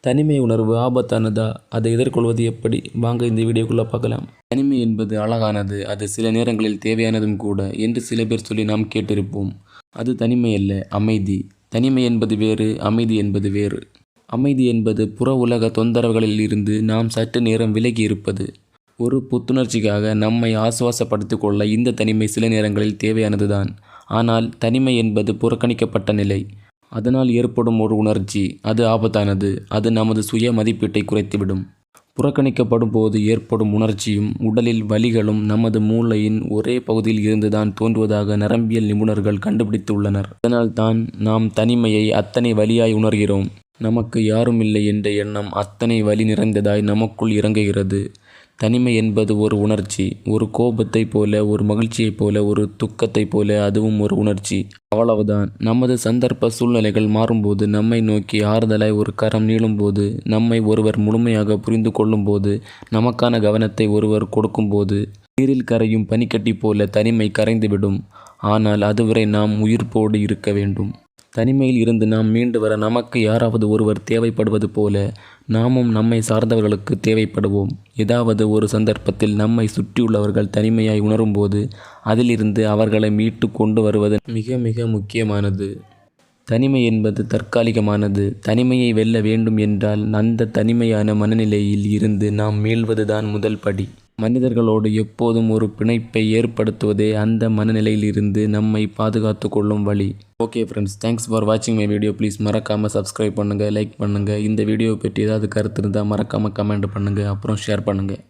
தனிமை உணர்வு ஆபத்தானதா? அதை எதிர்கொள்வது எப்படி? வாங்க இந்த வீடியோக்குள்ளே பார்க்கலாம். தனிமை என்பது அழகானது, அது சில நேரங்களில் தேவையானதும் கூட என்று சில பேர் சொல்லி நாம் கேட்டிருப்போம். அது தனிமை அல்ல, அமைதி. தனிமை என்பது வேறு, அமைதி என்பது வேறு. அமைதி என்பது புற உலக தொந்தரவுகளில் இருந்து நாம் சற்று நேரம் விலகி இருப்பது. ஒரு புத்துணர்ச்சிக்காக நம்மை ஆசுவாசப்படுத்திக் கொள்ள இந்த தனிமை சில நேரங்களில் தேவையானதுதான். ஆனால் தனிமை என்பது புறக்கணிக்கப்பட்ட நிலை. அதனால் ஏற்படும் ஒரு உணர்ச்சி, அது ஆபத்தானது. அது நமது சுய மதிப்பீட்டை குறைத்துவிடும். புறக்கணிக்கப்படும் போது ஏற்படும் உணர்ச்சியும் உடலில் வலிகளும் நமது மூளையின் ஒரே பகுதியில் இருந்துதான் தோன்றுவதாக நரம்பியல் நிபுணர்கள் கண்டுபிடித்துள்ளனர். அதனால்தான் நாம் தனிமையை அத்தனை வலியாய் உணர்கிறோம். நமக்கு யாரும் இல்லை என்ற எண்ணம் அத்தனை வலி நிறைந்ததாய் நமக்குள் இறங்குகிறது. தனிமை என்பது ஒரு உணர்ச்சி. ஒரு கோபத்தைப் போல, ஒரு மகிழ்ச்சியைப் போல, ஒரு துக்கத்தைப் போல அதுவும் ஒரு உணர்ச்சி. அவ்வளவுதான். நமது சந்தர்ப்ப சூழ்நிலைகள் மாறும்போது, நம்மை நோக்கி ஆறுதலாய் ஒரு கரம் நீளும்போது, நம்மை ஒருவர் முழுமையாக புரிந்து கொள்ளும்போது, நமக்கான கவனத்தை ஒருவர் கொடுக்கும்போது, நீரில் கரையும் பனிக்கட்டி போல தனிமை கரைந்துவிடும். ஆனால் அதுவரை நாம் உயிர்ப்போடு இருக்க வேண்டும். தனிமையில் இருந்து நாம் மீண்டு வர நமக்கு யாராவது ஒருவர் தேவைப்படுவது போல நாமும் நம்மை சார்ந்தவர்களுக்கு தேவைப்படுவோம். ஏதாவது ஒரு சந்தர்ப்பத்தில் நம்மை சுற்றியுள்ளவர்கள் தனிமையாய் உணரும்போது அதிலிருந்து அவர்களை மீட்டு கொண்டு வருவது மிக மிக முக்கியமானது. தனிமை என்பது தற்காலிகமானது. தனிமையை வெல்ல வேண்டும் என்றால் அந்த தனிமையான மனநிலையில் இருந்து நாம் மீள்வதுதான் முதல் படி. மனிதர்களோடு எப்போதும் ஒரு பிணைப்பை ஏற்படுத்துவதே அந்த மனநிலையில் இருந்து நம்மை பாதுகாத்து கொள்ளும் வழி. ஓகே ஃப்ரெண்ட்ஸ், தேங்க்ஸ் ஃபார் வாட்சிங் மை வீடியோ. ப்ளீஸ் மறக்காமல் சப்ஸ்கிரைப் பண்ணுங்கள், லைக் பண்ணுங்கள். இந்த வீடியோ பற்றி ஏதாவது கருத்து இருந்தால் மறக்காமல் கமெண்ட் பண்ணுங்கள், அப்புறம் ஷேர் பண்ணுங்கள்.